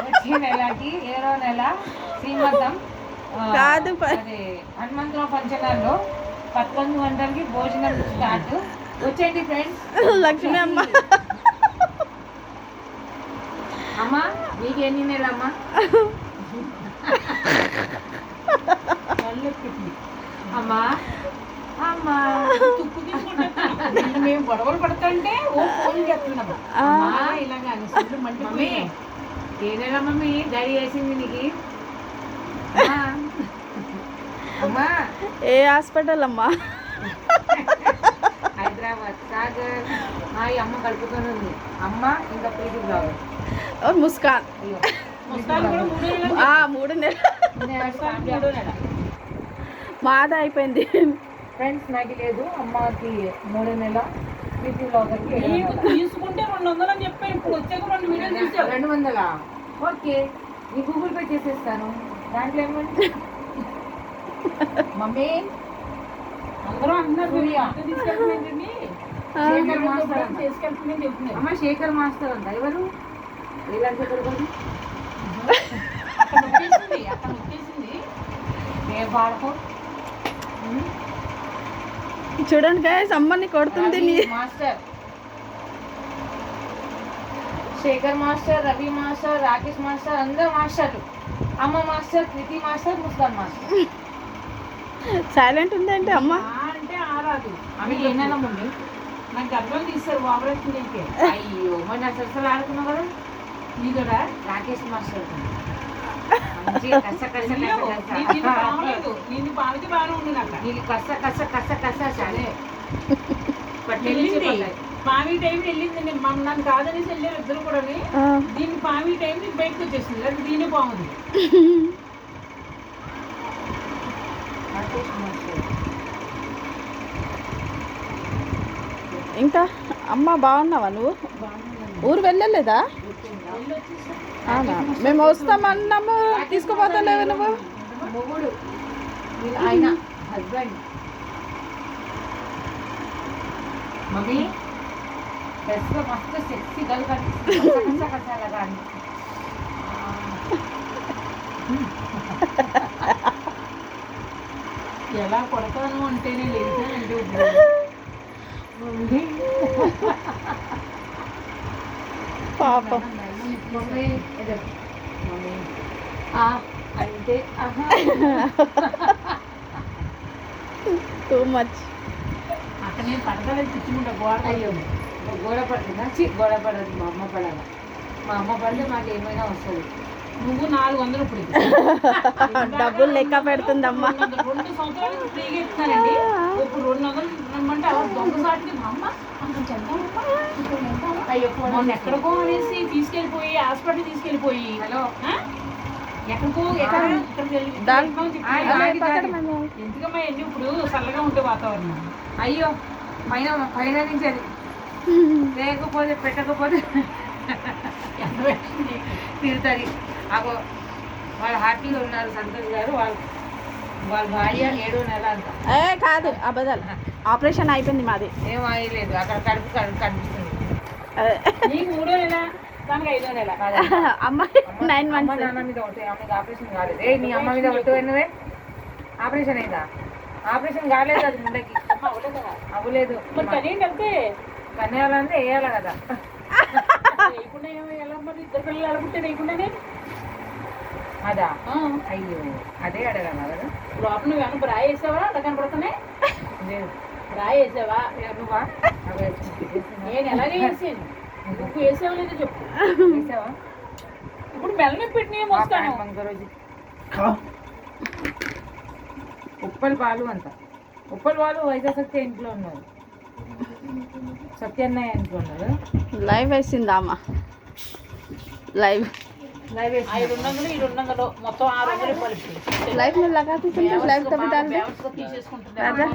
వచ్చే నెలకి 7వ నెల శ్రీమంతం కాదు అదే హనుమంతరావు పంచనాల్లో 11 గంటలకి భోజనం స్టార్ట్. వచ్చేయండి ఫ్రెండ్స్. లక్ష్మి అమ్మ అమ్మా మీకు ఎన్ని నెలమ్మా? అమ్మా అమ్మా మేము గొడవలు పడుతుంటే ఓ ఫోన్ చెప్తున్నాము. అమ్మా ఇలాగా మమ్మీ ఏ నెల మమ్మీ డాడీ వేసింది నీకు? అమ్మా ఏ హాస్పిటల్ అమ్మా? హైదరాబాద్ సాగర్. అమ్మ కలుపుకొని ఉంది. అమ్మ ఇంకా ప్రీతి బ్లాగర్. ముస్కాన్. అయ్యో 3 నెలలు మాది అయిపోయింది ఫ్రెండ్స్. నాకు లేదు, అమ్మకి 3వ నెల, ప్రీతి బ్లాగర్కి తీసుకుంటే 200 అని చెప్పి ఇప్పుడు వచ్చాక 2 వీడియోలు తీసావు. 200. ఓకే, నీ గూగుల్ పే చేసేస్తాను. దాంట్లో ఏమంటే మమ్మీ అందరూ అంటున్నారు తీసుకెళ్తున్నాండి. శేఖర్ మాస్టర్ అంట. చేసుకెళ్తుందని చెప్తున్నారు. అమ్మ శేఖర్ మాస్టర్ అంట. ఎవరు వీళ్ళంతా దొరకదు. అక్కడ వచ్చేసింది నేను పాడకు. చూడండి గైస్, అమ్మని కొడుతుంది. Master Shekhar master, Ravi master, Rakesh master, అందరు మాస్టర్లు. అమ్మ master, Preeti master, Muskan master. Silent ఉందంటే అమ్మ అంటే ఆరాదు. ఆమె ఏ నెల ముందు నాకు గర్భం తీస్తారు ఓవరాక్షన్ అయితే. అయ్యో మరి నా సరసలు ఆడుకున్నావు కదా. నీ కూడా రాకేష్ మాస్టర్ నిన్ను పాడితే బాగానే ఉంది. నాకు నీకు కస కస కస కస చాలే వెళ్ళింది. పావి టైం వెళ్ళింది. నన్ను కాదని వెళ్ళారు ఇద్దరు కూడా. దీన్ని పావి టైం నీకు బయటకు వచ్చేసింది. అది దీనే బాగుంది. ఇంకా అమ్మ బాగున్నావా? నువ్వు ఊరు వెళ్ళలేదా? అవునా, మేము వస్తామన్నాము, తీసుకుపోతలేవు నువ్వు. మొగుడు ఆయన హస్బెండ్. మమ్మీ డ్రెస్లో మస్తు సెక్సీ గల్ కనిపిస్తుంది. ఎలా కొడతాను అంటేనే లేదు అంటే పాపం. మమ్మీ మమ్మీ అంటే టూ మచ్. అక్కడ నేను పడగలేదు తెచ్చుకుంటా గోడ. అయ్యో గోడ పడుతుందా? గోడ పడదు. మా అమ్మ పడాలి. మా అమ్మ పడితే మాకు ఏమైనా వస్తుంది. నువ్వు 400 ఇప్పుడు డబ్బులు లెక్క పెడుతుందమ్మా. 2 సంవత్సరాలు ఫ్రీగా ఇస్తానండి. ఇప్పుడు 200 రమ్మంటే దొంగసాటికి మా అమ్మ అయ్యో మొన్న ఎక్కడికో అనేసి తీసుకెళ్ళిపోయి హాస్పిటల్ తీసుకెళ్ళిపోయి హలో ఎక్కడికో ఎందుకమ్మా ఎన్ని ఇప్పుడు చల్లగా ఉంటే వాతావరణం. అయ్యో పైన పైన నుంచి అది లేకపోతే పెట్టకపోతే తిరుగుతుంది. అగో వాళ్ళు హ్యాపీగా ఉన్నారు. సంతోష్ గారు వాళ్ళ భార్య 7వ నెల అంట. కాదు అబద్ధాలు. ఆపరేషన్ అయిపోయింది మాది. ఏం అయ్యలేదు. అక్కడ కడుపు కనిపిస్తుంది. నీకు 3వ నెల, దానికి 5వ నెల. అమ్మాయి 9 అమ్మ months. నాన్న మీద ఒకటి, ఆమెకి ఆపరేషన్ కాలేదు. నీ అమ్మ మీద ఒకటి పోయినవే. ఆపరేషన్ అయిందా? ఆపరేషన్ కాలేదు. అది ముందకి అవ్వలేదు. మరి కనీయండి అంతే. కన్యాలంటే వేయాలి కదా. లేకుండా ఎలా మరి 2 పిల్లలు అడుగుంటే లేకుండానే అదా? అయ్యో అదే అడగాల కదా. లోపల నువ్వు ఏమన్నా బ్రా వేసావా? అలా కనపడుతున్నాయి. లేదు బ్రా వేసావా? నువ్వా? నేను ఎలాగే వేసాను. నువ్వు వేసావా లేదో చెప్పు. వేసావా? ఇప్పుడు మెల్ల పెట్టి మోస్తాను. రోజు ఉప్పల్ పాలు అంట. ఉప్పల్ పాలు వైజాగ్ సత్య ఇంట్లో ఉన్నారు. సత్యన్నయ్య ఇంట్లో ఉన్నారు. లైవ్ వేసిందా అమ్మ? లైవ్ 500 ఈ 200 మొత్తం 600 రూపాయలు. लाइफ में लगाती लाइफ तभी डाल తీసేసుకుంటున్నా.